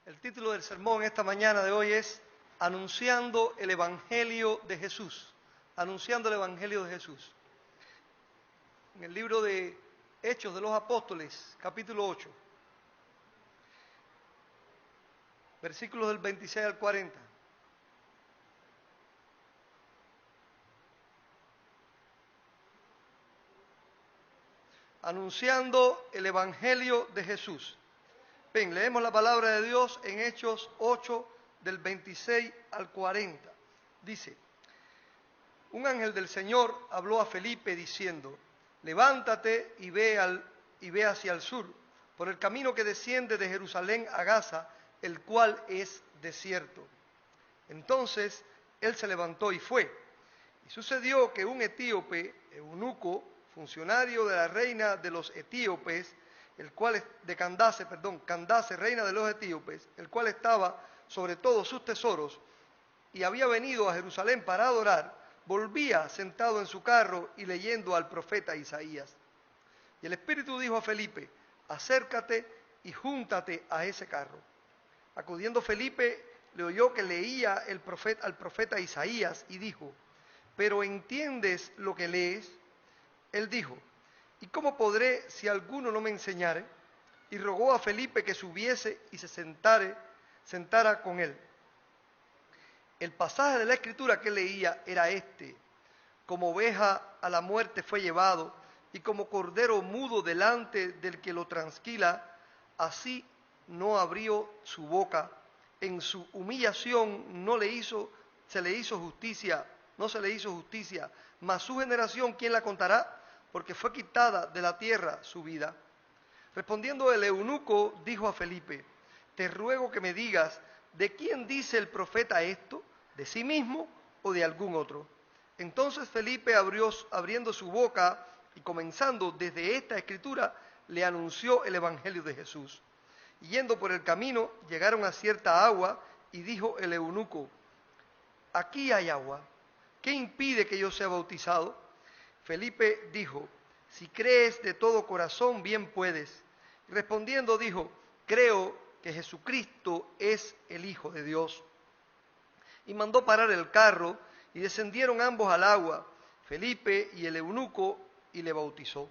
El título del sermón esta mañana de hoy es Anunciando el Evangelio de Jesús. Anunciando el Evangelio de Jesús. En el libro de Hechos de los Apóstoles, capítulo 8, versículos del 26 al 40. Anunciando el Evangelio de Jesús. Bien, leemos la palabra de Dios en Hechos 8, del 26 al 40. Dice: un ángel del Señor habló a Felipe diciendo: levántate y ve hacia el sur, por el camino que desciende de Jerusalén a Gaza, el cual es desierto. Entonces él se levantó y fue. Y sucedió que un etíope, eunuco, funcionario de la reina de los etíopes, Candace, reina de los etíopes, el cual estaba sobre todos sus tesoros, y había venido a Jerusalén para adorar, volvía sentado en su carro y leyendo al profeta Isaías. Y el Espíritu dijo a Felipe: acércate y júntate a ese carro. Acudiendo Felipe, le oyó que leía al profeta Isaías y dijo: ¿pero entiendes lo que lees? Él dijo: ¿y cómo podré si alguno no me enseñare? Y rogó a Felipe que subiese y se sentara con él. El pasaje de la Escritura que leía era este: como oveja a la muerte fue llevado, y como cordero mudo delante del que lo transquila, así no abrió su boca. En su humillación no se le hizo justicia, mas su generación, ¿quién la contará? Porque fue quitada de la tierra su vida. Respondiendo el eunuco, dijo a Felipe: te ruego que me digas, ¿de quién dice el profeta esto? ¿De sí mismo o de algún otro? Entonces Felipe, abriendo su boca y comenzando desde esta escritura, le anunció el evangelio de Jesús. Y yendo por el camino, llegaron a cierta agua, y dijo el eunuco: aquí hay agua, ¿qué impide que yo sea bautizado? Felipe dijo: si crees de todo corazón, bien puedes. Y respondiendo dijo: creo que Jesucristo es el Hijo de Dios. Y mandó parar el carro, y descendieron ambos al agua, Felipe y el eunuco, y le bautizó.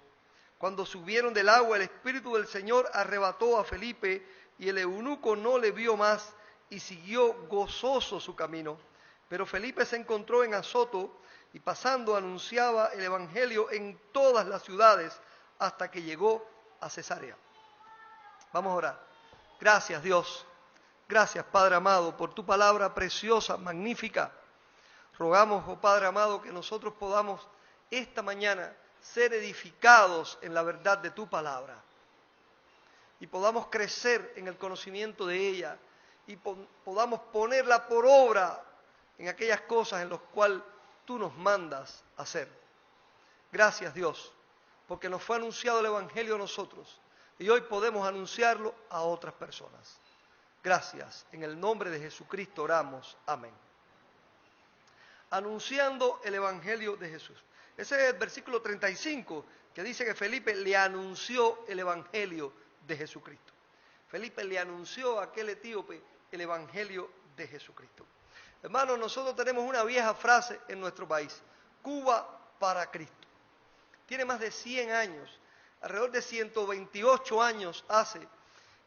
Cuando subieron del agua, el Espíritu del Señor arrebató a Felipe, y el eunuco no le vio más, y siguió gozoso su camino. Pero Felipe se encontró en Azoto, y pasando anunciaba el evangelio en todas las ciudades, hasta que llegó a Cesarea. Vamos a orar. Gracias, Dios. Gracias, Padre amado, por tu palabra preciosa, magnífica. Rogamos, oh Padre amado, que nosotros podamos esta mañana ser edificados en la verdad de tu palabra y podamos crecer en el conocimiento de ella y podamos ponerla por obra en aquellas cosas en las cuales tú nos mandas hacer. Gracias, Dios, porque nos fue anunciado el evangelio a nosotros y hoy podemos anunciarlo a otras personas. Gracias. En el nombre de Jesucristo oramos. Amén. Anunciando el evangelio de Jesús. Ese es el versículo 35, que dice que Felipe le anunció el evangelio de Jesucristo. Felipe le anunció a aquel etíope el evangelio de Jesucristo. Hermanos, nosotros tenemos una vieja frase en nuestro país: Cuba para Cristo. Tiene más de 100 años, alrededor de 128 años hace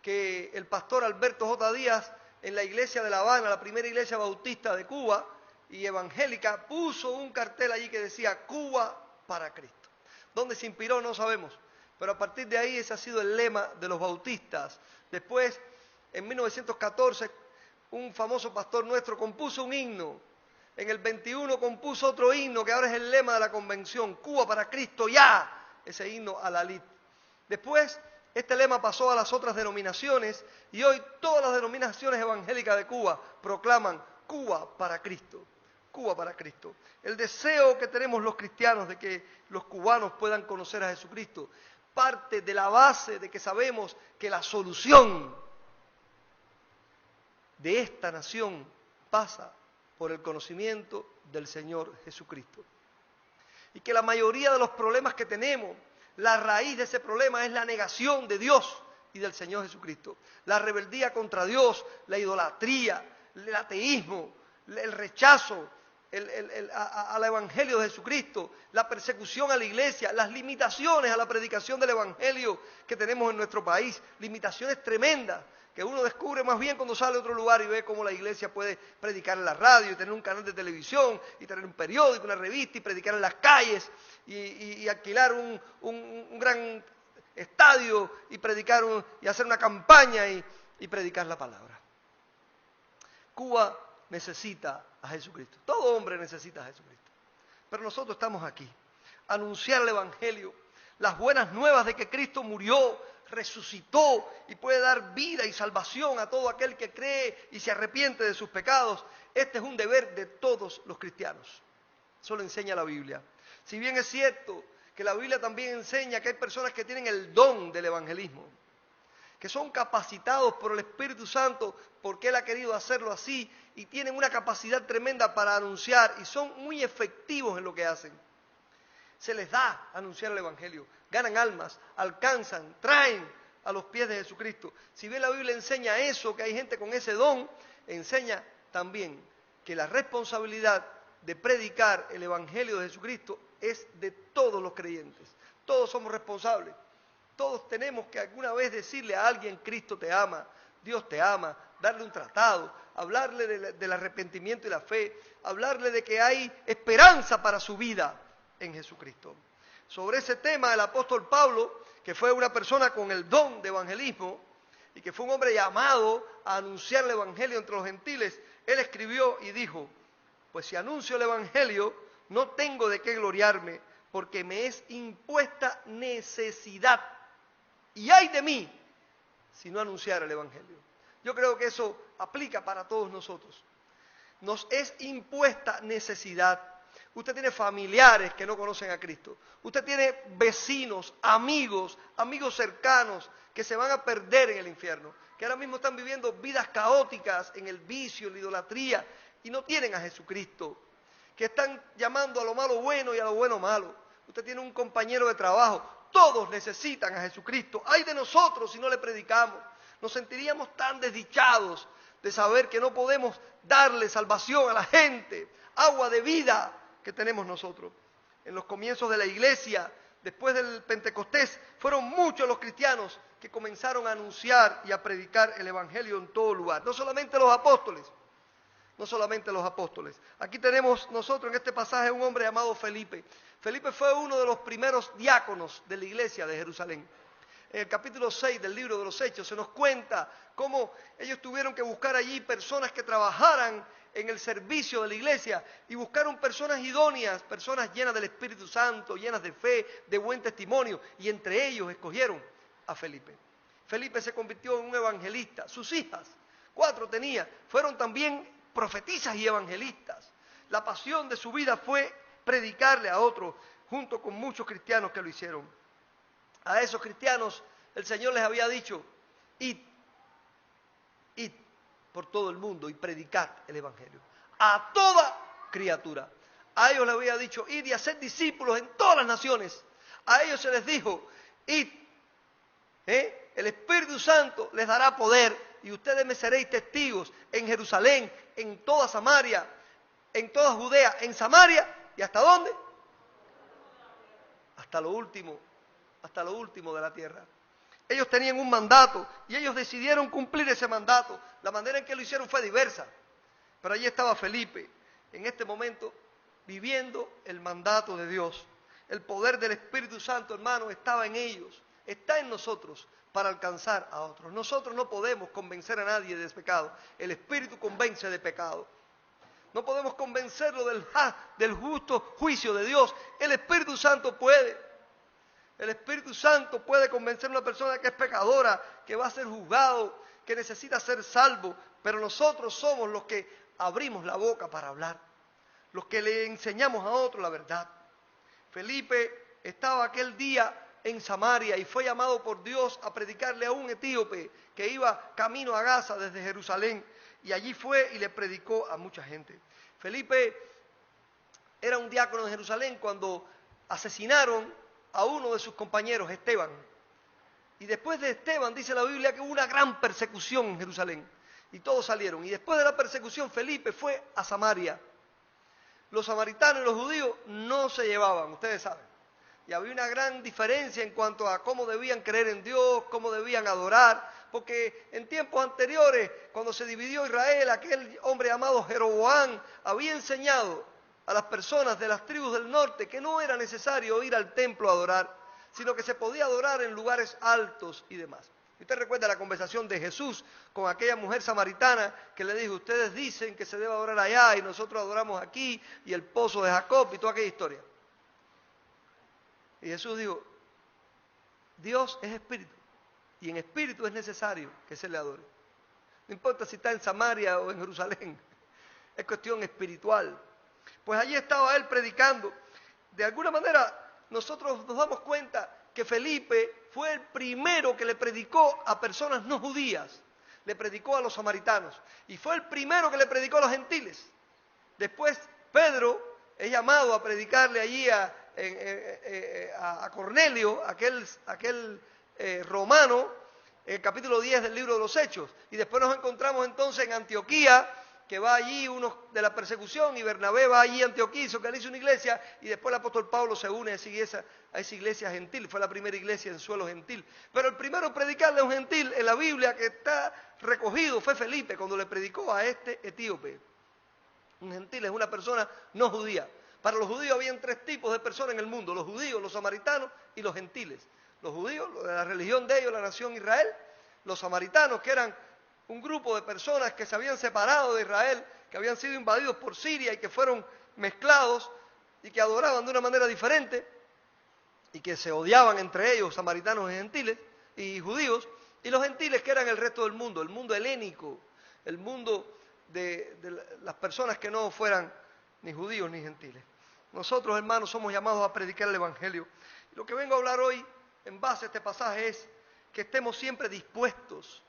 que el pastor Alberto J. Díaz, en la iglesia de La Habana, la primera iglesia bautista de Cuba y evangélica, puso un cartel allí que decía Cuba para Cristo. ¿Dónde se inspiró? No sabemos, pero a partir de ahí ese ha sido el lema de los bautistas. Después, en 1914, un famoso pastor nuestro compuso un himno. En el 21 compuso otro himno que ahora es el lema de la convención: Cuba para Cristo ya, ese himno a la lid. Después, este lema pasó a las otras denominaciones y hoy todas las denominaciones evangélicas de Cuba proclaman Cuba para Cristo. Cuba para Cristo. El deseo que tenemos los cristianos de que los cubanos puedan conocer a Jesucristo parte de la base de que sabemos que la solución de esta nación pasa por el conocimiento del Señor Jesucristo. Y que la mayoría de los problemas que tenemos, la raíz de ese problema es la negación de Dios y del Señor Jesucristo. La rebeldía contra Dios, la idolatría, el ateísmo, el rechazo al Evangelio de Jesucristo, la persecución a la iglesia, las limitaciones a la predicación del Evangelio que tenemos en nuestro país, limitaciones tremendas que uno descubre más bien cuando sale a otro lugar y ve cómo la iglesia puede predicar en la radio y tener un canal de televisión y tener un periódico, una revista y predicar en las calles y alquilar un gran estadio y predicar y hacer una campaña y predicar la palabra. Cuba necesita a Jesucristo. Todo hombre necesita a Jesucristo. Pero nosotros estamos aquí, a anunciar el Evangelio, las buenas nuevas de que Cristo murió, resucitó y puede dar vida y salvación a todo aquel que cree y se arrepiente de sus pecados. Este es un deber de todos los cristianos. Eso lo enseña la Biblia. Si bien es cierto que la Biblia también enseña que hay personas que tienen el don del evangelismo, que son capacitados por el Espíritu Santo porque Él ha querido hacerlo así y tienen una capacidad tremenda para anunciar y son muy efectivos en lo que hacen. Se les da anunciar el Evangelio, ganan almas, alcanzan, traen a los pies de Jesucristo. Si bien la Biblia enseña eso, que hay gente con ese don, enseña también que la responsabilidad de predicar el Evangelio de Jesucristo es de todos los creyentes. Todos somos responsables. Todos tenemos que alguna vez decirle a alguien, Cristo te ama, Dios te ama, darle un tratado, hablarle del arrepentimiento y la fe, hablarle de que hay esperanza para su vida en Jesucristo. Sobre ese tema, el apóstol Pablo, que fue una persona con el don de evangelismo y que fue un hombre llamado a anunciar el evangelio entre los gentiles, él escribió y dijo: pues si anuncio el evangelio, no tengo de qué gloriarme, porque me es impuesta necesidad. Y ay de mí si no anunciara el evangelio. Yo creo que eso aplica para todos nosotros. Nos es impuesta necesidad. Usted tiene familiares que no conocen a Cristo. Usted tiene vecinos, amigos cercanos que se van a perder en el infierno, que ahora mismo están viviendo vidas caóticas en el vicio, en la idolatría, y no tienen a Jesucristo, que están llamando a lo malo bueno y a lo bueno malo. Usted tiene un compañero de trabajo. Todos necesitan a Jesucristo. Ay de nosotros si no le predicamos. Nos sentiríamos tan desdichados de saber que no podemos darle salvación a la gente, agua de vida que tenemos nosotros. En los comienzos de la iglesia, después del Pentecostés, fueron muchos los cristianos que comenzaron a anunciar y a predicar el Evangelio en todo lugar. No solamente los apóstoles. Aquí tenemos nosotros en este pasaje un hombre llamado Felipe. Felipe fue uno de los primeros diáconos de la iglesia de Jerusalén. En el capítulo 6 del libro de los Hechos se nos cuenta cómo ellos tuvieron que buscar allí personas que trabajaran en el servicio de la iglesia y buscaron personas idóneas, personas llenas del Espíritu Santo, llenas de fe, de buen testimonio, y entre ellos escogieron a Felipe. Felipe se convirtió en un evangelista. Sus hijas, 4 tenía, fueron también profetisas y evangelistas. La pasión de su vida fue predicarle a otros, junto con muchos cristianos que lo hicieron. A esos cristianos el Señor les había dicho: id por todo el mundo y predicad el Evangelio a toda criatura. A ellos les había dicho: id y haced discípulos en todas las naciones. A ellos se les dijo: id, el Espíritu Santo les dará poder y ustedes me seréis testigos en Jerusalén, en toda Samaria, en toda Judea, en Samaria, ¿y hasta dónde? Hasta lo último de la tierra. Ellos tenían un mandato y ellos decidieron cumplir ese mandato. La manera en que lo hicieron fue diversa, pero allí estaba Felipe, en este momento, viviendo el mandato de Dios. El poder del Espíritu Santo, hermano, estaba en ellos, está en nosotros para alcanzar a otros. Nosotros no podemos convencer a nadie de pecado. El Espíritu convence de pecado. No podemos convencerlo del justo juicio de Dios. El Espíritu Santo puede. El Espíritu Santo puede convencer a una persona que es pecadora, que va a ser juzgado, que necesita ser salvo. Pero nosotros somos los que abrimos la boca para hablar, los que le enseñamos a otros la verdad. Felipe estaba aquel día en Samaria y fue llamado por Dios a predicarle a un etíope que iba camino a Gaza desde Jerusalén. Y allí fue y le predicó a mucha gente. Felipe era un diácono de Jerusalén cuando asesinaron a uno de sus compañeros, Esteban. Y después de Esteban, dice la Biblia que hubo una gran persecución en Jerusalén. Y todos salieron. Y después de la persecución, Felipe fue a Samaria. Los samaritanos y los judíos no se llevaban, ustedes saben. Y había una gran diferencia en cuanto a cómo debían creer en Dios, cómo debían adorar, porque en tiempos anteriores, cuando se dividió Israel, aquel hombre llamado Jeroboam había enseñado a las personas de las tribus del norte que no era necesario ir al templo a adorar, sino que se podía adorar en lugares altos y demás. Usted recuerda la conversación de Jesús con aquella mujer samaritana que le dijo, ustedes dicen que se debe adorar allá y nosotros adoramos aquí, y el pozo de Jacob y toda aquella historia. Y Jesús dijo, Dios es espíritu, y en espíritu es necesario que se le adore. No importa si está en Samaria o en Jerusalén, es cuestión espiritual. Pues allí estaba él predicando. De alguna manera nosotros nos damos cuenta que Felipe fue el primero que le predicó a personas no judías, le predicó a los samaritanos, y fue el primero que le predicó a los gentiles. Después Pedro es llamado a predicarle allí a Cornelio, aquel romano, en el capítulo 10 del libro de los Hechos. Y después nos encontramos entonces en Antioquía, que va allí uno de la persecución, y Bernabé va allí a Antioquía y se organiza una iglesia, y después el apóstol Pablo se une a esa iglesia gentil. Fue la primera iglesia en suelo gentil. Pero el primero en predicarle a un gentil en la Biblia que está recogido fue Felipe, cuando le predicó a este etíope. Un gentil es una persona no judía. Para los judíos habían tres tipos de personas en el mundo: los judíos, los samaritanos y los gentiles. Los judíos, la religión de ellos, la nación Israel; los samaritanos, que eran un grupo de personas que se habían separado de Israel, que habían sido invadidos por Siria y que fueron mezclados y que adoraban de una manera diferente y que se odiaban entre ellos, samaritanos y gentiles y judíos; y los gentiles, que eran el resto del mundo, el mundo helénico, el mundo de las personas que no fueran ni judíos ni gentiles. Nosotros, hermanos, somos llamados a predicar el Evangelio. Y lo que vengo a hablar hoy, en base a este pasaje, es que estemos siempre dispuestos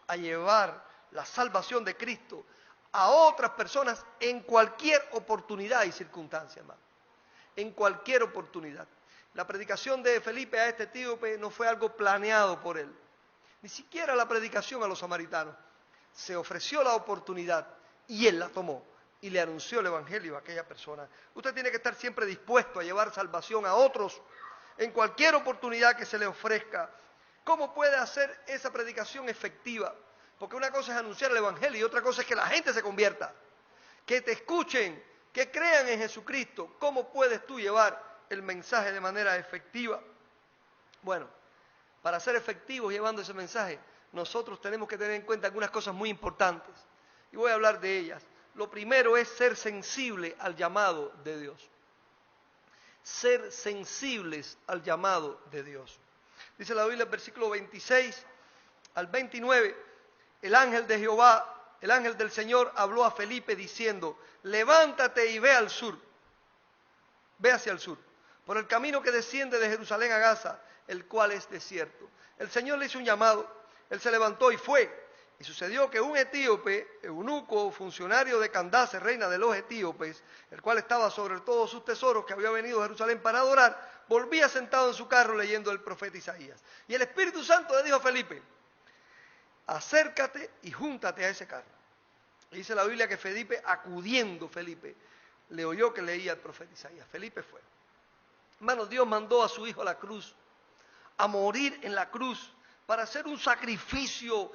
a llevar la salvación de Cristo a otras personas en cualquier oportunidad y circunstancia, hermano. En cualquier oportunidad. La predicación de Felipe a este etíope no fue algo planeado por él. Ni siquiera la predicación a los samaritanos. Se ofreció la oportunidad y él la tomó y le anunció el Evangelio a aquella persona. Usted tiene que estar siempre dispuesto a llevar salvación a otros en cualquier oportunidad que se le ofrezca. ¿Cómo puede hacer esa predicación efectiva? Porque una cosa es anunciar el Evangelio y otra cosa es que la gente se convierta, que te escuchen, que crean en Jesucristo. ¿Cómo puedes tú llevar el mensaje de manera efectiva? Bueno, para ser efectivos llevando ese mensaje, nosotros tenemos que tener en cuenta algunas cosas muy importantes. Y voy a hablar de ellas. Lo primero es ser sensible al llamado de Dios. Ser sensibles al llamado de Dios. Dice la Biblia en versículo 26 al 29, el ángel de Jehová, el ángel del Señor, habló a Felipe diciendo, levántate y ve al sur, ve hacia el sur, por el camino que desciende de Jerusalén a Gaza, el cual es desierto. El Señor le hizo un llamado, él se levantó y fue. Y sucedió que un etíope, eunuco, funcionario de Candace, reina de los etíopes, el cual estaba sobre todos sus tesoros, que había venido a Jerusalén para adorar, volvía sentado en su carro leyendo el profeta Isaías. Y el Espíritu Santo le dijo a Felipe, acércate y júntate a ese carro. Y dice la Biblia que Felipe, acudiendo Felipe, le oyó que leía el profeta Isaías. Felipe fue. Hermanos, Dios mandó a su hijo a la cruz, a morir en la cruz, para hacer un sacrificio,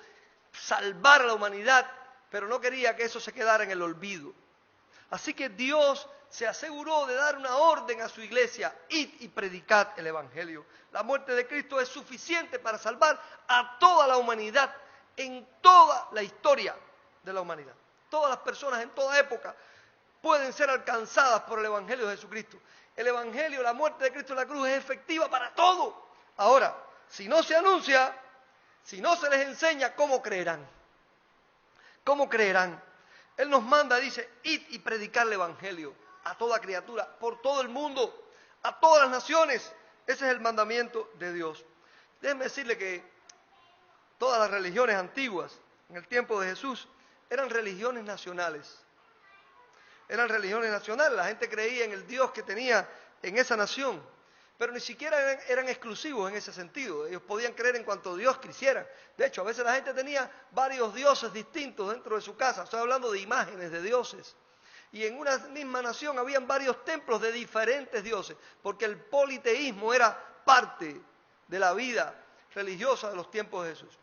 salvar a la humanidad, pero no quería que eso se quedara en el olvido. Así que Dios se aseguró de dar una orden a su iglesia: id y predicad el Evangelio. La muerte de Cristo es suficiente para salvar a toda la humanidad, en toda la historia de la humanidad. Todas las personas en toda época pueden ser alcanzadas por el Evangelio de Jesucristo. El Evangelio, la muerte de Cristo en la cruz, es efectiva para todo. Ahora, si no se anuncia, si no se les enseña, ¿cómo creerán? ¿Cómo creerán? Él nos manda, dice, id y predicar el Evangelio a toda criatura, por todo el mundo, a todas las naciones. Ese es el mandamiento de Dios. Déjenme decirle que todas las religiones antiguas, en el tiempo de Jesús, eran religiones nacionales. Eran religiones nacionales. La gente creía en el Dios que tenía en esa nación. Pero ni siquiera eran exclusivos en ese sentido. Ellos podían creer en cuanto Dios quisiera. De hecho, a veces la gente tenía varios dioses distintos dentro de su casa. Estoy hablando de imágenes de dioses. Y en una misma nación habían varios templos de diferentes dioses, porque el politeísmo era parte de la vida religiosa de los tiempos de Jesús.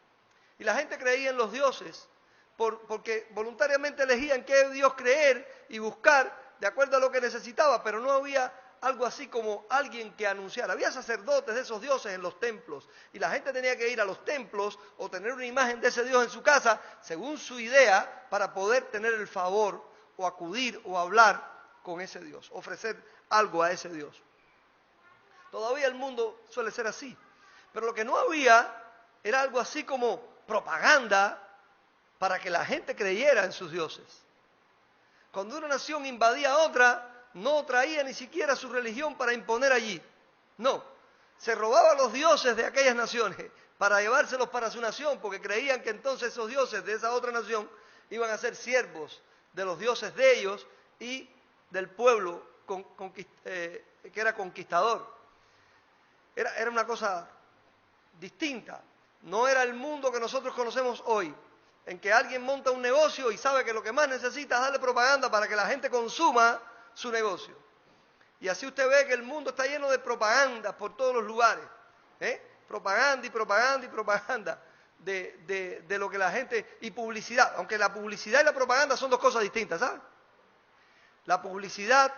Y la gente creía en los dioses porque voluntariamente elegían qué Dios creer y buscar de acuerdo a lo que necesitaba, pero no había algo así como alguien que anunciara. Había sacerdotes de esos dioses en los templos y la gente tenía que ir a los templos o tener una imagen de ese Dios en su casa según su idea para poder tener el favor o acudir o hablar con ese Dios, ofrecer algo a ese Dios. Todavía el mundo suele ser así, pero lo que no había era algo así como propaganda para que la gente creyera en sus dioses. Cuando una nación invadía a otra, no traía ni siquiera su religión para imponer allí. No, se robaba los dioses de aquellas naciones para llevárselos para su nación, porque creían que entonces esos dioses de esa otra nación iban a ser siervos de los dioses de ellos y del pueblo que era conquistador. Era una cosa distinta. No era el mundo que nosotros conocemos hoy, en que alguien monta un negocio y sabe que lo que más necesita es darle propaganda para que la gente consuma su negocio. Y así usted ve que el mundo está lleno de propaganda por todos los lugares. Propaganda y propaganda y propaganda de lo que la gente... Y publicidad, aunque la publicidad y la propaganda son dos cosas distintas, ¿sabes? La publicidad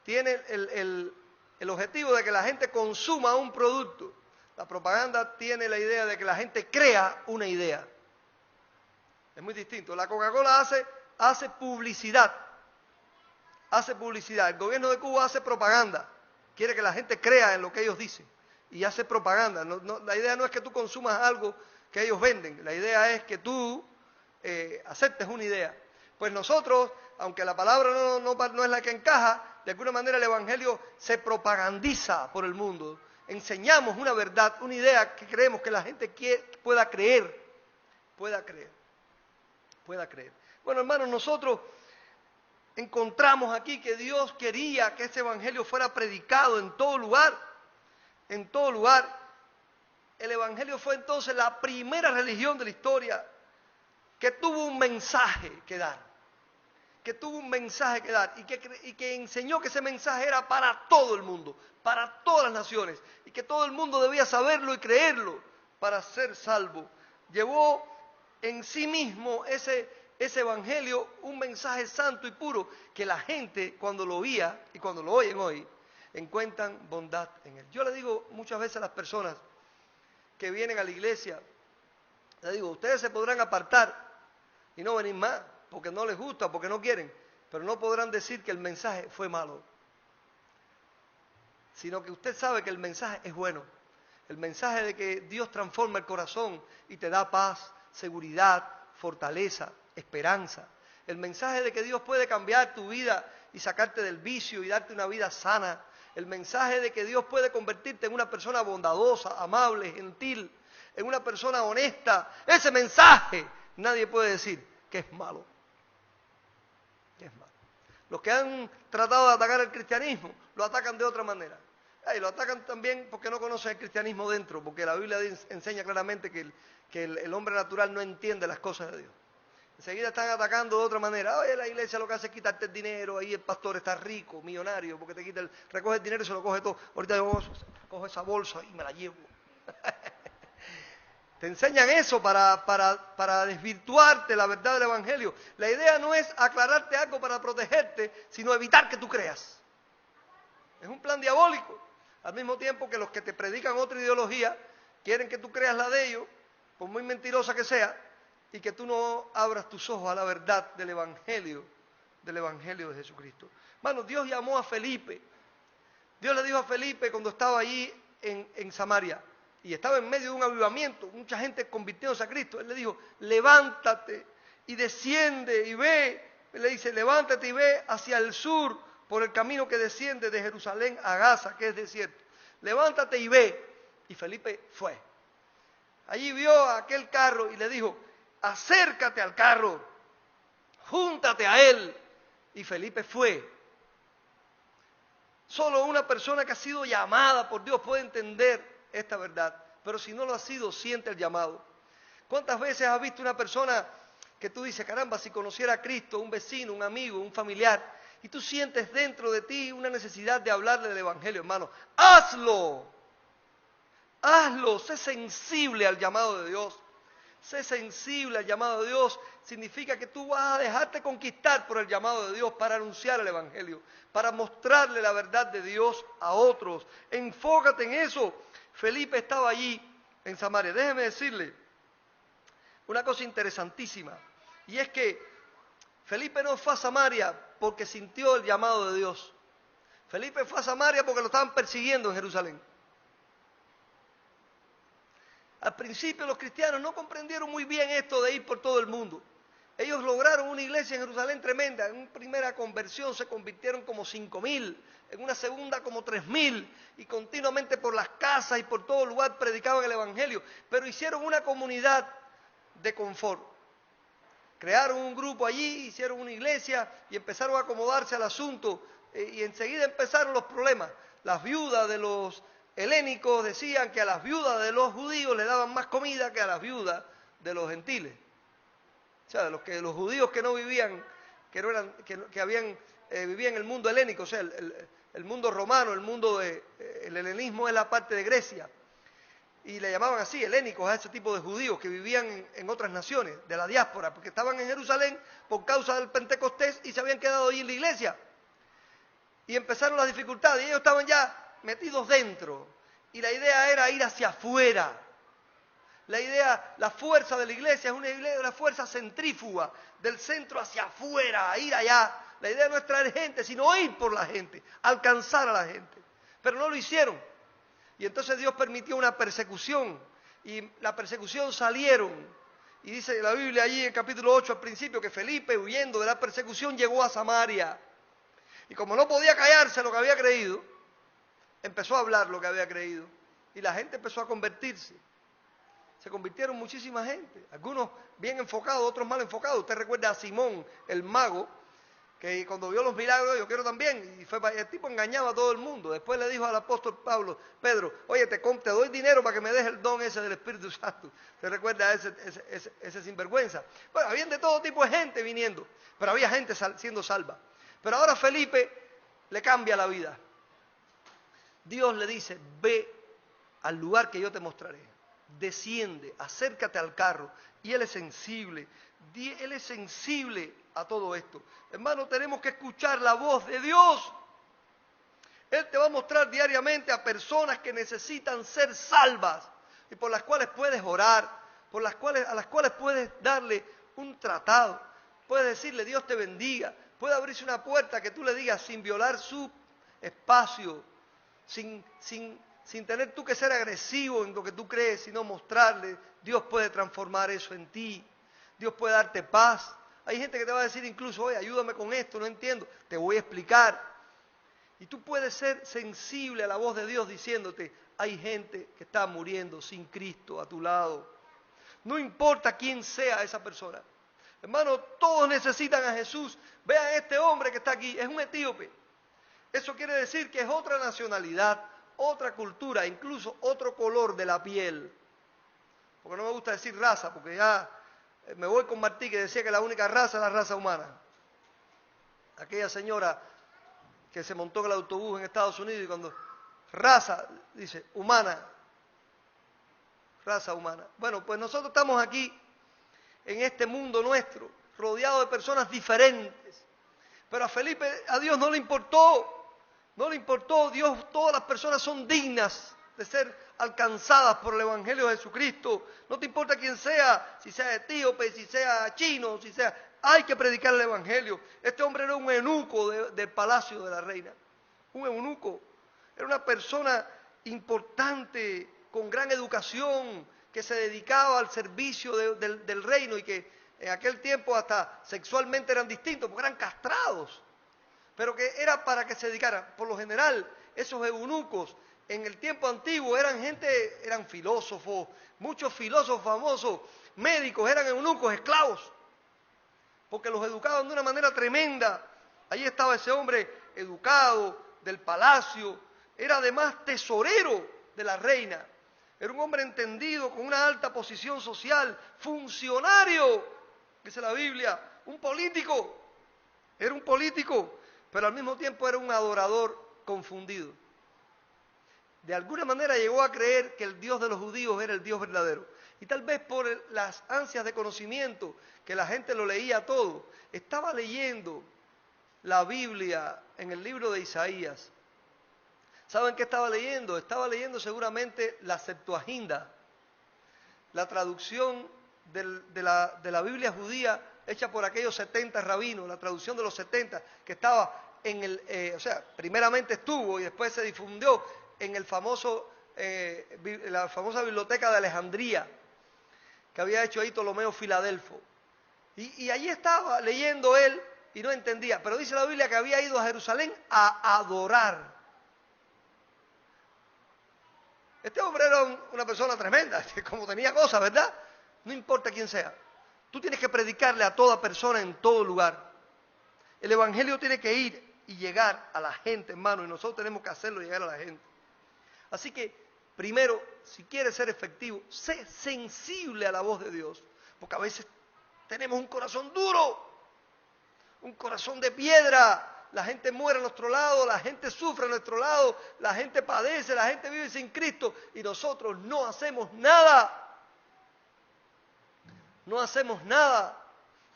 tiene el objetivo de que la gente consuma un producto. La propaganda tiene la idea de que la gente crea una idea. Es muy distinto. La Coca-Cola hace publicidad. Hace publicidad. El gobierno de Cuba hace propaganda. Quiere que la gente crea en lo que ellos dicen. Y hace propaganda. La idea no es que tú consumas algo que ellos venden. La idea es que tú aceptes una idea. Pues nosotros, aunque la palabra no es la que encaja, de alguna manera el Evangelio se propagandiza por el mundo. Enseñamos una verdad, una idea que creemos que la gente pueda creer. Pueda creer. Bueno, hermanos, nosotros encontramos aquí que Dios quería que ese Evangelio fuera predicado en todo lugar. En todo lugar. El Evangelio fue entonces la primera religión de la historia que tuvo un mensaje que dar. Y que enseñó que ese mensaje era para todo el mundo, para todas las naciones, y que todo el mundo debía saberlo y creerlo para ser salvo. Llevó en sí mismo ese evangelio un mensaje santo y puro que la gente cuando lo oía y cuando lo oyen hoy encuentran bondad en él. Yo le digo muchas veces a las personas que vienen a la iglesia, le digo, ustedes se podrán apartar y no venir más porque no les gusta, porque no quieren, pero no podrán decir que el mensaje fue malo, sino que usted sabe que el mensaje es bueno. El mensaje de que Dios transforma el corazón y te da paz, seguridad, fortaleza, esperanza. El mensaje de que Dios puede cambiar tu vida y sacarte del vicio y darte una vida sana. El mensaje de que Dios puede convertirte en una persona bondadosa, amable, gentil, en una persona honesta. Ese mensaje nadie puede decir que es malo. Que es malo. Los que han tratado de atacar el cristianismo lo atacan de otra manera. Y lo atacan también porque no conocen el cristianismo dentro, porque la Biblia enseña claramente que el hombre natural no entiende las cosas de Dios. Enseguida están atacando de otra manera. Oye, la iglesia lo que hace es quitarte el dinero, ahí el pastor está rico, millonario, porque recoge el dinero y se lo coge todo. Ahorita yo cojo esa bolsa y me la llevo. Te enseñan eso para desvirtuarte la verdad del Evangelio. La idea no es aclararte algo para protegerte, sino evitar que tú creas. Es un plan diabólico. Al mismo tiempo que los que te predican otra ideología quieren que tú creas la de ellos, por muy mentirosa que sea, y que tú no abras tus ojos a la verdad del Evangelio de Jesucristo. Hermano, Dios llamó a Felipe. Dios le dijo a Felipe cuando estaba allí en Samaria, y estaba en medio de un avivamiento, mucha gente convirtiéndose a Cristo. Él le dijo, levántate y desciende y ve. Él le dice, levántate y ve hacia el sur, por el camino que desciende de Jerusalén a Gaza, que es desierto. Levántate y ve. Y Felipe fue. Allí vio aquel carro y le dijo, acércate al carro, júntate a él. Y Felipe fue. Solo una persona que ha sido llamada por Dios puede entender esta verdad. Pero si no lo ha sido, siente el llamado. ¿Cuántas veces has visto una persona que tú dices, caramba, si conociera a Cristo, un vecino, un amigo, un familiar, y tú sientes dentro de ti una necesidad de hablarle del Evangelio, hermano? ¡Hazlo! Hazlo, sé sensible al llamado de Dios. Sé sensible al llamado de Dios. Significa que tú vas a dejarte conquistar por el llamado de Dios para anunciar el Evangelio, para mostrarle la verdad de Dios a otros. Enfócate en eso. Felipe estaba allí en Samaria. Déjeme decirle una cosa interesantísima, y es que Felipe no fue a Samaria porque sintió el llamado de Dios. Felipe fue a Samaria porque lo estaban persiguiendo en Jerusalén. Al principio los cristianos no comprendieron muy bien esto de ir por todo el mundo. Ellos lograron una iglesia en Jerusalén tremenda. En una primera conversión se convirtieron como 5.000, en una segunda como 3.000, y continuamente por las casas y por todo lugar predicaban el Evangelio. Pero hicieron una comunidad de confort. Crearon un grupo allí, hicieron una iglesia y empezaron a acomodarse al asunto. Y enseguida empezaron los problemas. Las viudas de los helénicos decían que a las viudas de los judíos le daban más comida que a las viudas de los gentiles. O sea, los judíos que no vivían, vivían en el mundo helénico, o sea, el mundo romano, el helenismo es la parte de Grecia. Y le llamaban así, helénicos, a ese tipo de judíos que vivían en otras naciones, de la diáspora, porque estaban en Jerusalén por causa del Pentecostés y se habían quedado ahí en la iglesia. Y empezaron las dificultades, y ellos estaban ya metidos dentro, y la idea era ir hacia afuera. La fuerza de la iglesia es una fuerza centrífuga, del centro hacia afuera, a ir allá. La idea no es traer gente, sino ir por la gente, alcanzar a la gente. Pero no lo hicieron. Y entonces Dios permitió una persecución, y la persecución salieron. Y dice la Biblia allí en capítulo 8 al principio que Felipe, huyendo de la persecución, llegó a Samaria. Y como no podía callarse lo que había creído, empezó a hablar lo que había creído. Y la gente empezó a convertirse. Se convirtieron muchísima gente. Algunos bien enfocados, otros mal enfocados. Usted recuerda a Simón, el mago, que cuando vio los milagros, yo quiero también. Y el tipo engañaba a todo el mundo. Después le dijo al apóstol Pedro, oye, te doy dinero para que me des el don ese del Espíritu Santo. ¿Usted recuerda a ese sinvergüenza? Bueno, había de todo tipo de gente viniendo, pero había gente siendo salva. Pero ahora Felipe le cambia la vida. Dios le dice, ve al lugar que yo te mostraré. Desciende, acércate al carro. Y él es sensible. Él es sensible a todo esto. Hermano, tenemos que escuchar la voz de Dios. Él te va a mostrar diariamente a personas que necesitan ser salvas y por las cuales puedes orar, a las cuales puedes darle un tratado. Puedes decirle, Dios te bendiga. Puede abrirse una puerta que tú le digas sin violar su espacio, sin tener tú que ser agresivo en lo que tú crees, sino mostrarle. Dios puede transformar eso en ti. Dios puede darte paz. Hay gente que te va a decir incluso, oye, ayúdame con esto, no entiendo. Te voy a explicar. Y tú puedes ser sensible a la voz de Dios diciéndote, hay gente que está muriendo sin Cristo a tu lado. No importa quién sea esa persona. Hermano, todos necesitan a Jesús. Vean este hombre que está aquí, es un etíope. Eso quiere decir que es otra nacionalidad, otra cultura, incluso otro color de la piel. Porque no me gusta decir raza, porque ya me voy con Martí, que decía que la única raza es la raza humana. Aquella señora que se montó en el autobús en Estados Unidos y cuando raza, dice, humana. Raza humana. Bueno, pues nosotros estamos aquí en este mundo nuestro, rodeado de personas diferentes. Pero a Felipe, a Dios no le importó. No le importó. Dios, todas las personas son dignas de ser alcanzadas por el Evangelio de Jesucristo. No te importa quién sea, si sea etíope, si sea chino, si sea... Hay que predicar el Evangelio. Este hombre era un eunuco del palacio de la reina. Un eunuco. Era una persona importante, con gran educación, que se dedicaba al servicio del reino y que en aquel tiempo hasta sexualmente eran distintos, porque eran castrados. Pero que era para que se dedicaran. Por lo general, esos eunucos en el tiempo antiguo eran filósofos, muchos filósofos famosos, médicos, eran eunucos, esclavos. Porque los educaban de una manera tremenda. Allí estaba ese hombre educado, del palacio, era además tesorero de la reina. Era un hombre entendido, con una alta posición social, funcionario, dice la Biblia, un político. Era un político, pero al mismo tiempo era un adorador confundido. De alguna manera llegó a creer que el Dios de los judíos era el Dios verdadero. Y tal vez por las ansias de conocimiento, que la gente lo leía todo, estaba leyendo la Biblia en el libro de Isaías. ¿Saben qué estaba leyendo? Estaba leyendo seguramente la Septuaginta, la traducción de la Biblia judía hecha por aquellos 70 rabinos, la traducción de los 70, que estaba en o sea, primeramente estuvo y después se difundió en la famosa biblioteca de Alejandría, que había hecho ahí Ptolomeo Filadelfo. Y allí estaba leyendo él y no entendía, pero dice la Biblia que había ido a Jerusalén a adorar. Este hombre era una persona tremenda, como tenía cosas, ¿verdad? No importa quién sea. Tú tienes que predicarle a toda persona en todo lugar. El evangelio tiene que ir y llegar a la gente, hermano, y nosotros tenemos que hacerlo llegar a la gente. Así que, primero, si quieres ser efectivo, sé sensible a la voz de Dios, porque a veces tenemos un corazón duro, un corazón de piedra. La gente muere a nuestro lado, la gente sufre a nuestro lado, la gente padece, la gente vive sin Cristo y nosotros no hacemos nada. No hacemos nada.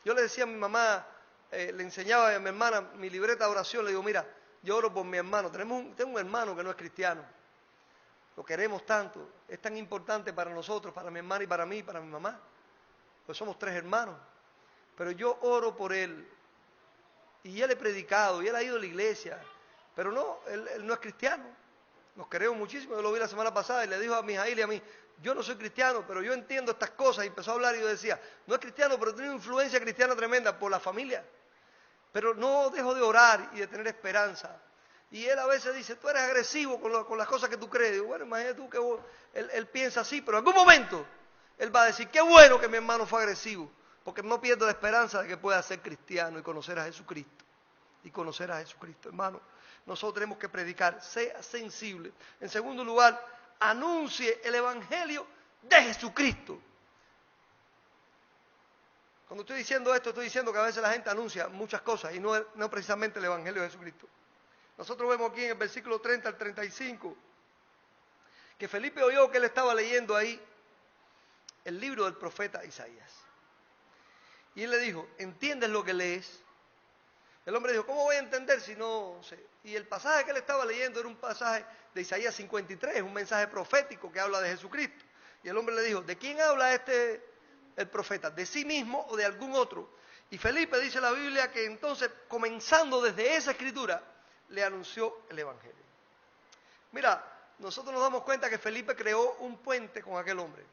Yo le decía a mi mamá, le enseñaba a mi hermana mi libreta de oración, le digo, mira, yo oro por mi hermano. Tengo un hermano que no es cristiano. Lo queremos tanto, es tan importante para nosotros, para mi hermana y para mí, para mi mamá. Pues somos 3 hermanos. Pero yo oro por él. Y él he predicado, y él ha ido a la iglesia, pero no, él no es cristiano. Nos queremos muchísimo, yo lo vi la semana pasada y le dijo a Mijail y a mí, yo no soy cristiano, pero yo entiendo estas cosas. Y empezó a hablar y yo decía, no es cristiano, pero tiene una influencia cristiana tremenda por la familia. Pero no dejo de orar y de tener esperanza. Y él a veces dice, tú eres agresivo con las cosas que tú crees. Digo, bueno, imagínate tú que él piensa así, pero en algún momento él va a decir, qué bueno que mi hermano fue agresivo. Porque no pierdo la esperanza de que pueda ser cristiano y conocer a Jesucristo. Y conocer a Jesucristo, hermano. Nosotros tenemos que predicar, sea sensible. En segundo lugar, anuncie el Evangelio de Jesucristo. Cuando estoy diciendo esto, estoy diciendo que a veces la gente anuncia muchas cosas y no precisamente el Evangelio de Jesucristo. Nosotros vemos aquí en el versículo 30 al 35 que Felipe oyó que él estaba leyendo ahí el libro del profeta Isaías. Y él le dijo, ¿entiendes lo que lees? El hombre dijo, ¿cómo voy a entender si no sé? Y el pasaje que él estaba leyendo era un pasaje de Isaías 53, un mensaje profético que habla de Jesucristo. Y el hombre le dijo, ¿de quién habla el profeta? ¿De sí mismo o de algún otro? Y Felipe dice la Biblia que entonces, comenzando desde esa escritura, le anunció el Evangelio. Mira, nosotros nos damos cuenta que Felipe creó un puente con aquel hombre.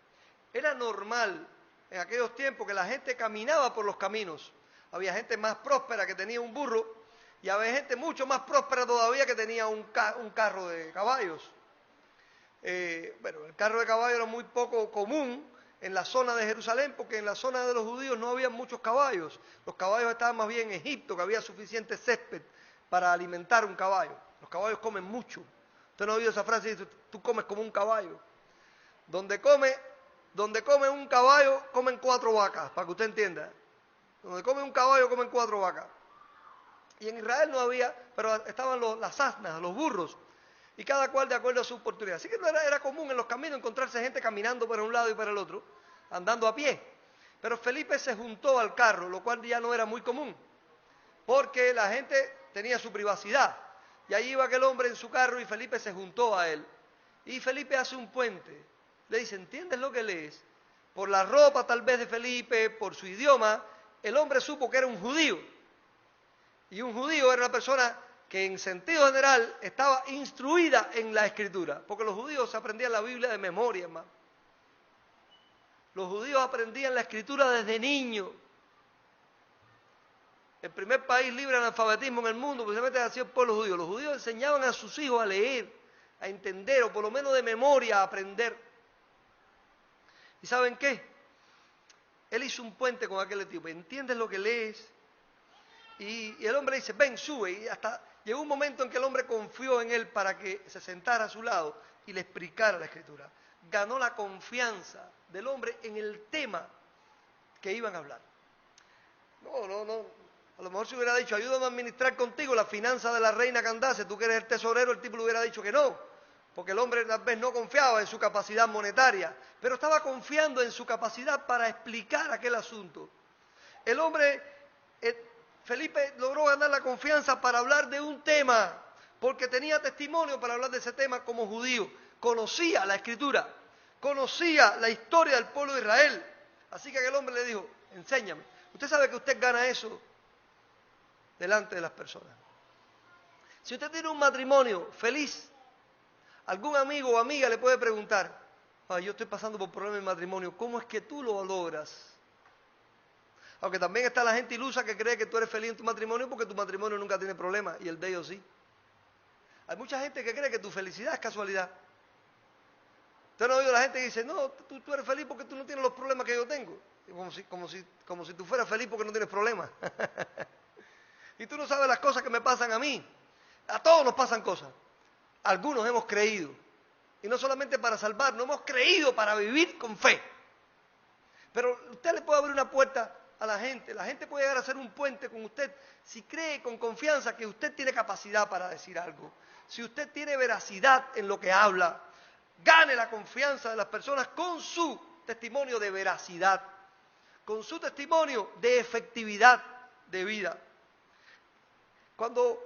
Era normal en aquellos tiempos que la gente caminaba por los caminos. Había gente más próspera que tenía un burro y había gente mucho más próspera todavía que tenía un carro de caballos. Bueno, el carro de caballos era muy poco común en la zona de Jerusalén porque en la zona de los judíos no había muchos caballos. Los caballos estaban más bien en Egipto, que había suficiente césped para alimentar un caballo. Los caballos comen mucho. Usted no ha oído esa frase, dice, tú comes como un caballo. Donde come un caballo, comen 4 vacas, para que usted entienda. Donde come un caballo, comen 4 vacas. Y en Israel no había, pero estaban las asnas, los burros, y cada cual de acuerdo a su oportunidad. Así que no era común en los caminos encontrarse gente caminando para un lado y para el otro, andando a pie. Pero Felipe se juntó al carro, lo cual ya no era muy común, porque la gente tenía su privacidad. Y ahí iba aquel hombre en su carro y Felipe se juntó a él. Y Felipe hace un puente. Le dice, ¿entiendes lo que lees? Por la ropa tal vez de Felipe, por su idioma, el hombre supo que era un judío. Y un judío era una persona que en sentido general estaba instruida en la Escritura. Porque los judíos aprendían la Biblia de memoria, hermano. Los judíos aprendían la Escritura desde niños. El primer país libre de analfabetismo en el mundo, precisamente ha sido el pueblo judío. Los judíos enseñaban a sus hijos a leer, a entender, o por lo menos de memoria a aprender. ¿Y saben qué? Él hizo un puente con aquel etíope. ¿Entiendes lo que lees? Y el hombre dice, ven, sube. Y hasta llegó un momento en que el hombre confió en él para que se sentara a su lado y le explicara la Escritura. Ganó la confianza del hombre en el tema que iban a hablar. No. A lo mejor si hubiera dicho, ayúdame a administrar contigo la finanza de la reina Candace, tú que eres el tesorero, el tipo le hubiera dicho que no. Porque el hombre tal vez no confiaba en su capacidad monetaria, pero estaba confiando en su capacidad para explicar aquel asunto. El hombre, Felipe logró ganar la confianza para hablar de un tema, porque tenía testimonio para hablar de ese tema como judío. Conocía la Escritura, conocía la historia del pueblo de Israel. Así que aquel hombre le dijo, enséñame. Usted sabe que usted gana eso delante de las personas. Si usted tiene un matrimonio feliz, algún amigo o amiga le puede preguntar, yo estoy pasando por problemas en matrimonio, ¿cómo es que tú lo logras? Aunque también está la gente ilusa que cree que tú eres feliz en tu matrimonio porque tu matrimonio nunca tiene problemas y el de ellos sí. Hay mucha gente que cree que tu felicidad es casualidad. Usted no ha oído a la gente que dice, no, tú eres feliz porque tú no tienes los problemas que yo tengo. Como si tú fueras feliz porque no tienes problemas. Y tú no sabes las cosas que me pasan a mí. A todos nos pasan cosas. Algunos hemos creído. Y no solamente para salvarnos, hemos creído para vivir con fe. Pero usted le puede abrir una puerta a la gente. La gente puede llegar a ser un puente con usted si cree con confianza que usted tiene capacidad para decir algo. Si usted tiene veracidad en lo que habla, gane la confianza de las personas con su testimonio de veracidad, con su testimonio de efectividad de vida. Cuando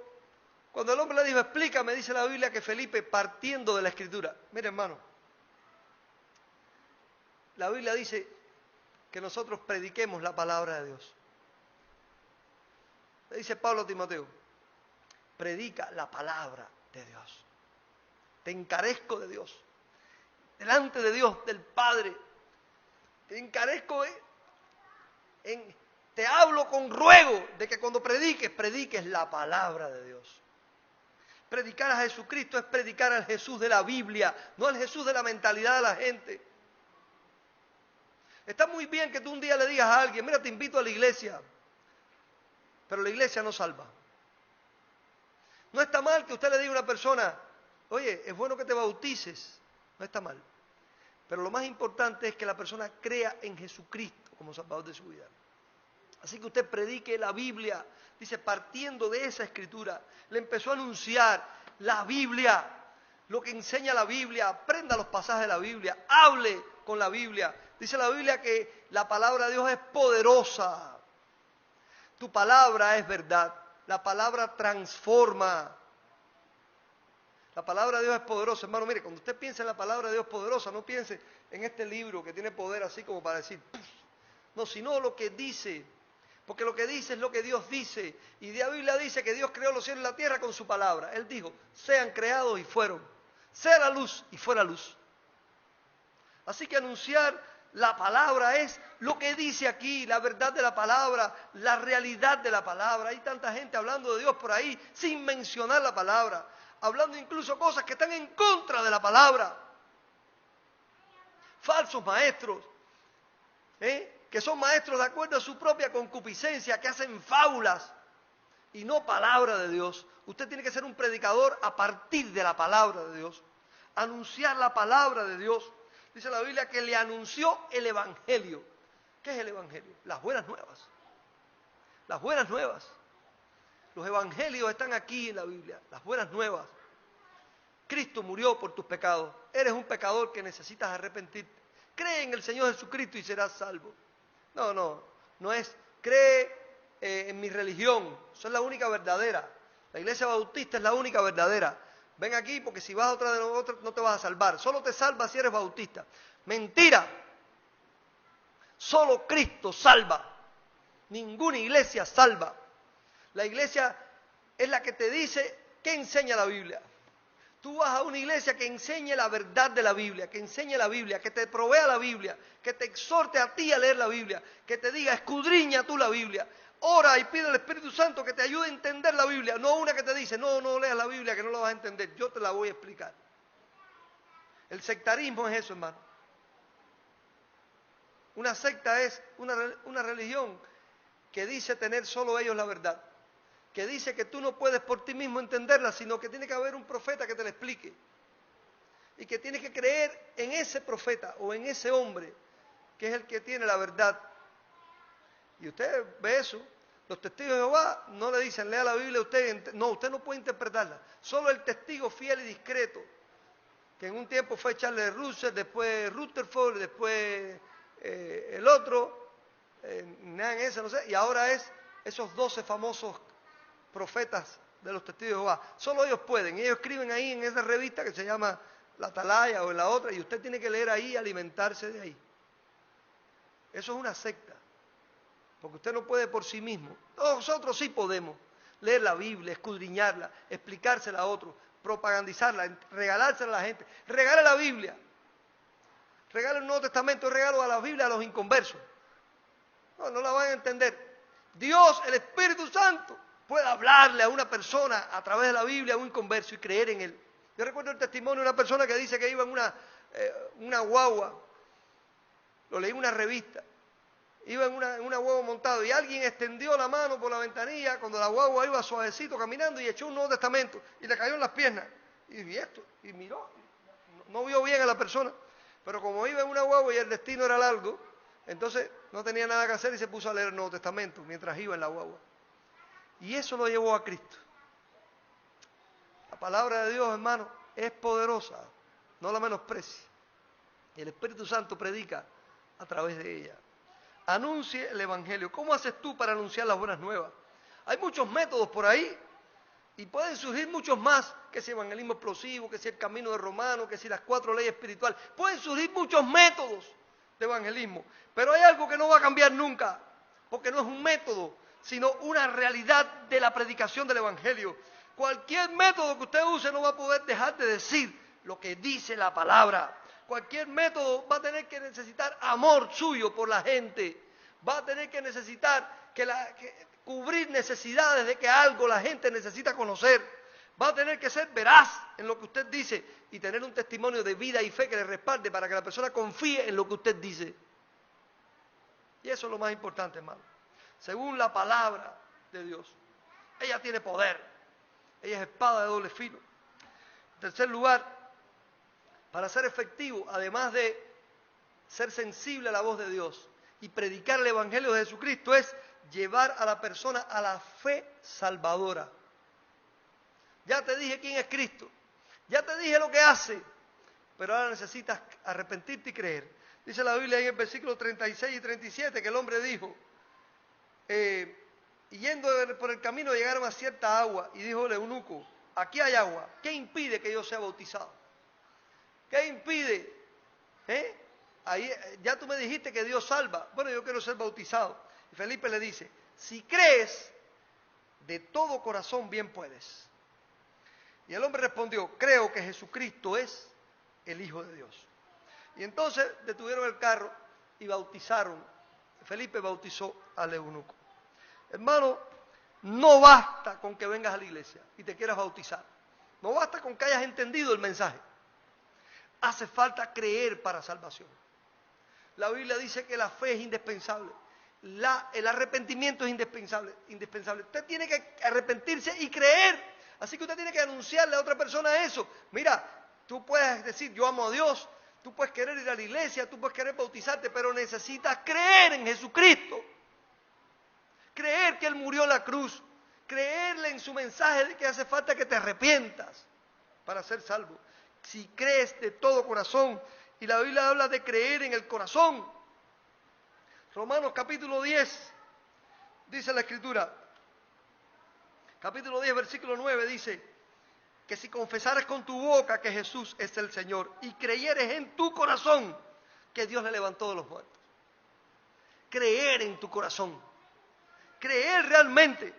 el hombre le dijo, explícame, dice la Biblia que Felipe, partiendo de la Escritura. Mire, hermano, la Biblia dice que nosotros prediquemos la palabra de Dios. Le dice Pablo a Timoteo, predica la palabra de Dios. Te encarezco de Dios. Delante de Dios, del Padre. Te encarezco te hablo con ruego de que cuando prediques la palabra de Dios. Predicar a Jesucristo es predicar al Jesús de la Biblia, no al Jesús de la mentalidad de la gente. Está muy bien que tú un día le digas a alguien, mira, te invito a la iglesia, pero la iglesia no salva. No está mal que usted le diga a una persona, oye, es bueno que te bautices, no está mal. Pero lo más importante es que la persona crea en Jesucristo como Salvador de su vida. Así que usted predique la Biblia, dice, partiendo de esa Escritura, le empezó a anunciar la Biblia, lo que enseña la Biblia, aprenda los pasajes de la Biblia, hable con la Biblia. Dice la Biblia que la palabra de Dios es poderosa, tu palabra es verdad, la palabra transforma. La palabra de Dios es poderosa, hermano. Mire, cuando usted piensa en la palabra de Dios poderosa, no piense en este libro que tiene poder así como para decir, ¡puf! No, sino lo que dice. Porque lo que dice es lo que Dios dice. Y la Biblia dice que Dios creó los cielos y la tierra con su palabra. Él dijo, sean creados y fueron. Sea la luz y fuera luz. Así que anunciar la palabra es lo que dice aquí, la verdad de la palabra, la realidad de la palabra. Hay tanta gente hablando de Dios por ahí sin mencionar la palabra. Hablando incluso cosas que están en contra de la palabra. Falsos maestros, que son maestros de acuerdo a su propia concupiscencia, que hacen fábulas y no palabra de Dios. Usted tiene que ser un predicador a partir de la palabra de Dios. Anunciar la palabra de Dios. Dice la Biblia que le anunció el Evangelio. ¿Qué es el Evangelio? Las buenas nuevas. Las buenas nuevas. Los evangelios están aquí en la Biblia, las buenas nuevas. Cristo murió por tus pecados. Eres un pecador que necesitas arrepentirte. Cree en el Señor Jesucristo y serás salvo. No es cree en mi religión. Eso es la única verdadera. La iglesia bautista es la única verdadera. Ven aquí porque si vas a otra de nosotros no te vas a salvar. Solo te salvas si eres bautista. Mentira. Solo Cristo salva. Ninguna iglesia salva. La iglesia es la que te dice qué enseña la Biblia. Tú vas a una iglesia que enseñe la verdad de la Biblia, que enseñe la Biblia, que te provea la Biblia, que te exhorte a ti a leer la Biblia, que te diga, escudriña tú la Biblia. Ora y pide al Espíritu Santo que te ayude a entender la Biblia. No una que te dice, no leas la Biblia que no la vas a entender. Yo te la voy a explicar. El sectarismo es eso, hermano. Una secta es una religión que dice tener solo ellos la verdad. que dice que tú no puedes por ti mismo entenderla, sino que tiene que haber un profeta que te la explique. Y que tienes que creer en ese profeta o en ese hombre, que es el que tiene la verdad. Y usted ve eso. Los testigos de Jehová no le dicen, lea la Biblia usted. No, usted no puede interpretarla. Solo el testigo fiel y discreto, que en un tiempo fue Charles Russell, después Rutherford, después el otro, no sé, y ahora es esos 12 famosos profetas de los testigos de Jehová. Solo ellos pueden. Ellos escriben ahí en esa revista que se llama La Atalaya o en la otra, y usted tiene que leer ahí y alimentarse de ahí. Eso es una secta, porque usted no puede por sí mismo. Nosotros sí podemos leer la Biblia, escudriñarla, explicársela a otros, propagandizarla, regalársela a la gente. Regala la Biblia, regala el Nuevo Testamento, regalo a la Biblia a los inconversos. No la van a entender. Dios, el Espíritu Santo, puede hablarle a una persona a través de la Biblia, a un inconverso, y creer en él. Yo recuerdo el testimonio de una persona que dice que iba en una guagua, lo leí en una revista, iba en una guagua montado y alguien extendió la mano por la ventanilla cuando la guagua iba suavecito caminando y echó un Nuevo Testamento y le cayó en las piernas. Y miró, no vio bien a la persona, pero como iba en una guagua y el destino era largo, entonces no tenía nada que hacer y se puso a leer el Nuevo Testamento mientras iba en la guagua. Y eso lo llevó a Cristo. La palabra de Dios, hermano, es poderosa, no la menosprecie. Y el Espíritu Santo predica a través de ella. Anuncie el Evangelio. ¿Cómo haces tú para anunciar las buenas nuevas? Hay muchos métodos por ahí y pueden surgir muchos más, que si evangelismo explosivo, que si el camino de Romano, que si las 4 leyes espirituales. Pueden surgir muchos métodos de evangelismo, pero hay algo que no va a cambiar nunca, porque no es un método, sino una realidad de la predicación del Evangelio. Cualquier método que usted use no va a poder dejar de decir lo que dice la palabra. Cualquier método va a tener que necesitar amor suyo por la gente. Va a tener que necesitar cubrir necesidades de que algo la gente necesita conocer. Va a tener que ser veraz en lo que usted dice y tener un testimonio de vida y fe que le respalde para que la persona confíe en lo que usted dice. Y eso es lo más importante, hermano. Según la palabra de Dios, ella tiene poder. Ella es espada de doble filo. En tercer lugar, para ser efectivo, además de ser sensible a la voz de Dios y predicar el Evangelio de Jesucristo, es llevar a la persona a la fe salvadora. Ya te dije quién es Cristo, ya te dije lo que hace, pero ahora necesitas arrepentirte y creer. Dice la Biblia ahí en el versículo 36 y 37 que el hombre dijo, y yendo por el camino llegaron a cierta agua, y dijo el eunuco, aquí hay agua, ¿qué impide que yo sea bautizado? ¿Qué impide? Ahí, ya tú me dijiste que Dios salva, bueno, yo quiero ser bautizado. Y Felipe le dice, si crees, de todo corazón bien puedes. Y el hombre respondió, creo que Jesucristo es el Hijo de Dios. Y entonces detuvieron el carro y bautizaron. Felipe bautizó al eunuco. Hermano, no basta con que vengas a la iglesia y te quieras bautizar. No basta con que hayas entendido el mensaje. Hace falta creer para salvación. La Biblia dice que la fe es indispensable. El arrepentimiento es indispensable. Usted tiene que arrepentirse y creer. Así que usted tiene que anunciarle a otra persona eso. Mira, tú puedes decir, yo amo a Dios, tú puedes querer ir a la iglesia, tú puedes querer bautizarte, pero necesitas creer en Jesucristo. Creer que Él murió en la cruz. Creerle en su mensaje de que hace falta que te arrepientas para ser salvo. Si crees de todo corazón, y la Biblia habla de creer en el corazón. Romanos capítulo 10, dice la Escritura, capítulo 10, versículo 9, dice que si confesares con tu boca que Jesús es el Señor y creyeres en tu corazón que Dios le levantó de los muertos. Creer en tu corazón. Creer realmente,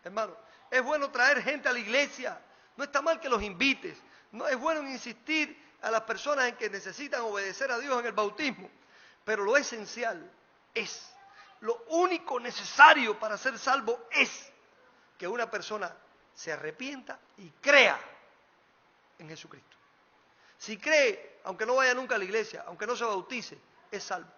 hermano. Es bueno traer gente a la iglesia. No está mal que los invites. No es bueno insistir a las personas en que necesitan obedecer a Dios en el bautismo. Pero lo esencial es, lo único necesario para ser salvo es que una persona se arrepienta y crea en Jesucristo. Si cree, aunque no vaya nunca a la iglesia, aunque no se bautice, es salvo.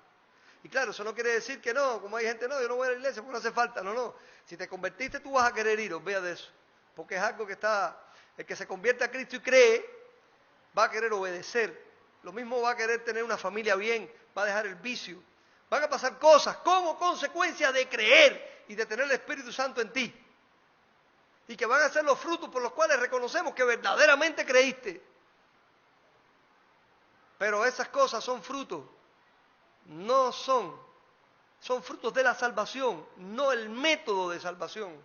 Y claro, eso no quiere decir que no, como hay gente, no, yo no voy a la iglesia porque no hace falta, no, no. Si te convertiste tú vas a querer ir, olvídate de eso. Porque es algo que el que se convierte a Cristo y cree, va a querer obedecer. Lo mismo va a querer tener una familia bien, va a dejar el vicio. Van a pasar cosas como consecuencia de creer y de tener el Espíritu Santo en ti. Y que van a ser los frutos por los cuales reconocemos que verdaderamente creíste. Pero esas cosas son frutos, son frutos de la salvación, no el método de salvación.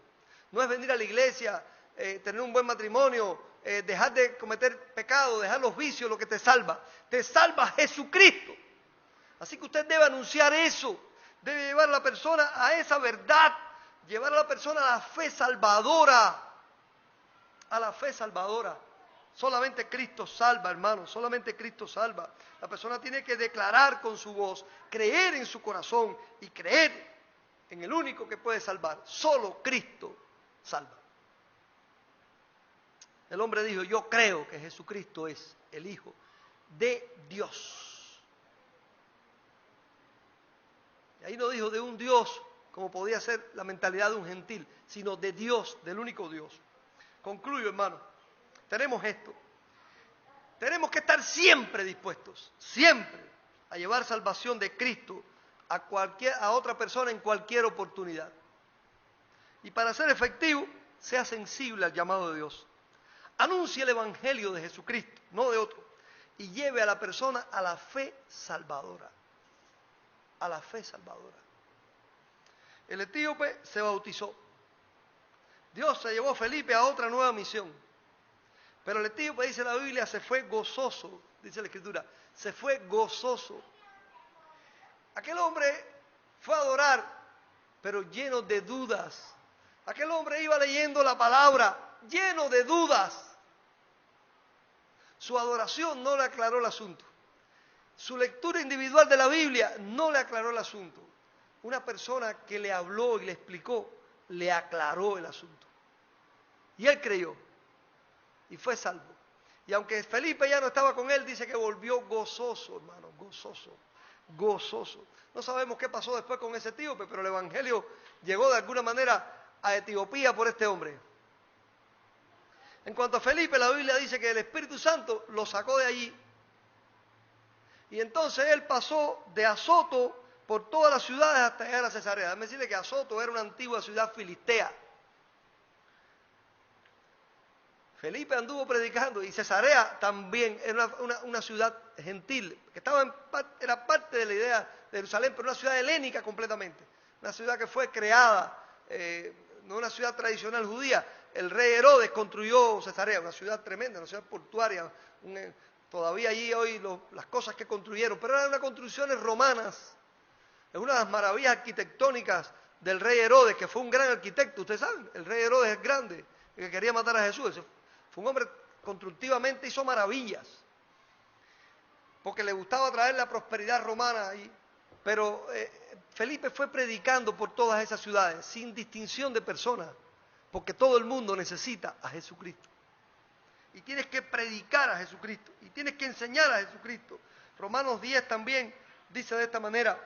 No es venir a la iglesia, tener un buen matrimonio, dejar de cometer pecado, dejar los vicios, lo que te salva. Te salva Jesucristo. Así que usted debe anunciar eso, debe llevar a la persona a esa verdad, llevar a la persona a la fe salvadora, a la fe salvadora. Solamente Cristo salva, hermano, solamente Cristo salva. La persona tiene que declarar con su voz, creer en su corazón y creer en el único que puede salvar. Solo Cristo salva. El hombre dijo, yo creo que Jesucristo es el Hijo de Dios. Y ahí no dijo de un Dios, como podía ser la mentalidad de un gentil, sino de Dios, del único Dios. Concluyo, hermano. Tenemos esto. Tenemos que estar siempre dispuestos, siempre, a llevar salvación de Cristo a otra persona en cualquier oportunidad. Y para ser efectivo, sea sensible al llamado de Dios. Anuncie el Evangelio de Jesucristo, no de otro. Y lleve a la persona a la fe salvadora. A la fe salvadora. El etíope se bautizó. Dios se llevó a Felipe a otra nueva misión. Pero el etíope, dice la Biblia, se fue gozoso, dice la Escritura, se fue gozoso. Aquel hombre fue a adorar, pero lleno de dudas. Aquel hombre iba leyendo la palabra, lleno de dudas. Su adoración no le aclaró el asunto. Su lectura individual de la Biblia no le aclaró el asunto. Una persona que le habló y le explicó, le aclaró el asunto. Y él creyó. Y fue salvo. Y aunque Felipe ya no estaba con él, dice que volvió gozoso, hermano, gozoso, gozoso. No sabemos qué pasó después con ese etíope, pero el Evangelio llegó de alguna manera a Etiopía por este hombre. En cuanto a Felipe, la Biblia dice que el Espíritu Santo lo sacó de allí. Y entonces él pasó de Azoto por todas las ciudades hasta llegar a Cesarea. Déjame decirle que Azoto era una antigua ciudad filistea. Felipe anduvo predicando y Cesarea también era una ciudad gentil, que era parte de la idea de Jerusalén, pero una ciudad helénica completamente. Una ciudad que fue creada, no una ciudad tradicional judía. El rey Herodes construyó Cesarea, una ciudad tremenda, una ciudad portuaria. Todavía allí hoy las cosas que construyeron, pero eran unas construcciones romanas. Es una de las maravillas arquitectónicas del rey Herodes, que fue un gran arquitecto. Ustedes saben, el rey Herodes es grande, el que quería matar a Jesús. Fue un hombre constructivamente hizo maravillas, porque le gustaba traer la prosperidad romana ahí. Pero Felipe fue predicando por todas esas ciudades, sin distinción de personas, porque todo el mundo necesita a Jesucristo. Y tienes que predicar a Jesucristo, y tienes que enseñar a Jesucristo. Romanos 10 también dice de esta manera,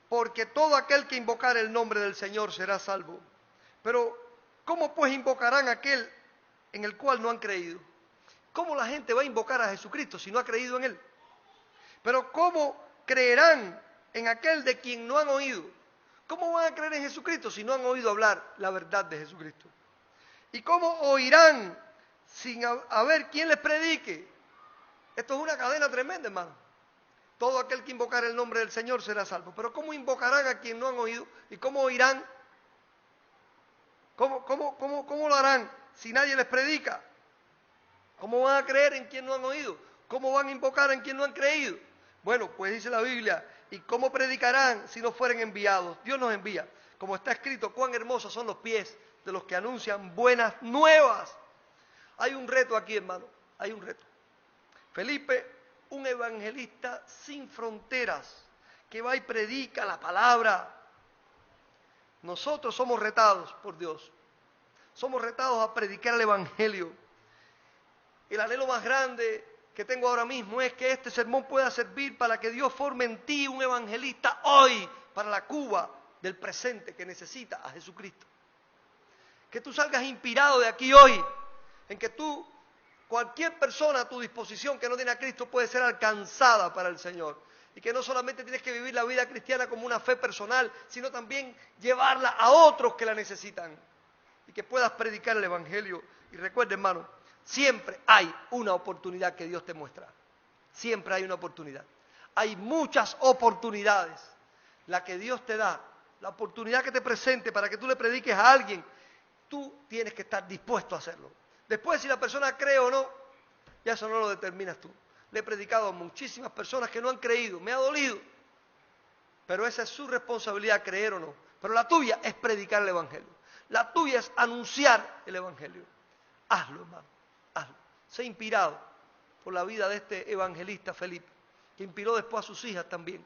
porque todo aquel que invocar el nombre del Señor será salvo. Pero, ¿cómo pues invocarán a aquel en el cual no han creído? ¿Cómo la gente va a invocar a Jesucristo si no ha creído en Él? Pero ¿cómo creerán en aquel de quien no han oído? ¿Cómo van a creer en Jesucristo si no han oído hablar la verdad de Jesucristo? ¿Y cómo oirán sin haber quien les predique? Esto es una cadena tremenda, hermano. Todo aquel que invocar el nombre del Señor será salvo. Pero ¿cómo invocarán a quien no han oído? ¿Y cómo oirán? ¿Cómo lo harán si nadie les predica? ¿Cómo van a creer en quien no han oído? ¿Cómo van a invocar en quien no han creído? Bueno, pues dice la Biblia, ¿y cómo predicarán si no fueren enviados? Dios nos envía. Como está escrito, cuán hermosos son los pies de los que anuncian buenas nuevas. Hay un reto aquí, hermano, hay un reto. Felipe, un evangelista sin fronteras, que va y predica la palabra. Nosotros somos retados por Dios. Somos retados a predicar el evangelio. El anhelo más grande que tengo ahora mismo es que este sermón pueda servir para que Dios forme en ti un evangelista hoy para la Cuba del presente que necesita a Jesucristo. Que tú salgas inspirado de aquí hoy, en que cualquier persona a tu disposición que no tiene a Cristo puede ser alcanzada para el Señor. Y que no solamente tienes que vivir la vida cristiana como una fe personal, sino también llevarla a otros que la necesitan. Y que puedas predicar el Evangelio. Y recuerda, hermano, siempre hay una oportunidad que Dios te muestra. Siempre hay una oportunidad. Hay muchas oportunidades. La que Dios te da, la oportunidad que te presente para que tú le prediques a alguien, tú tienes que estar dispuesto a hacerlo. Después, si la persona cree o no, ya eso no lo determinas tú. Le he predicado a muchísimas personas que no han creído, me ha dolido. Pero esa es su responsabilidad, creer o no. Pero la tuya es predicar el Evangelio. La tuya es anunciar el Evangelio. Hazlo, hermano, hazlo. Sé inspirado por la vida de este evangelista Felipe, que inspiró después a sus hijas también.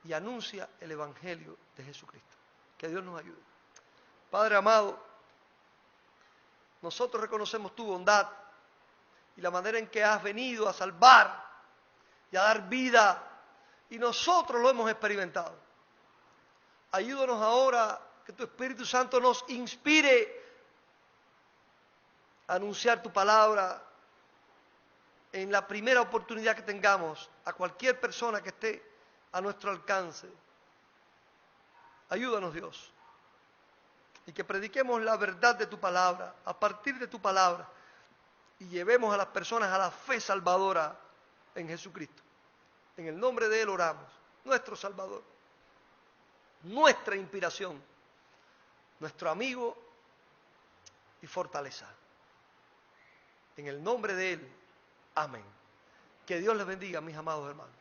Y anuncia el Evangelio de Jesucristo. Que Dios nos ayude. Padre amado, nosotros reconocemos tu bondad y la manera en que has venido a salvar y a dar vida, y nosotros lo hemos experimentado. Ayúdanos ahora que tu Espíritu Santo nos inspire a anunciar tu palabra en la primera oportunidad que tengamos a cualquier persona que esté a nuestro alcance. Ayúdanos, Dios, y que prediquemos la verdad de tu palabra, a partir de tu palabra, y llevemos a las personas a la fe salvadora en Jesucristo. En el nombre de Él oramos, nuestro Salvador, nuestra inspiración, nuestro amigo y fortaleza. En el nombre de Él, amén. Que Dios les bendiga, mis amados hermanos.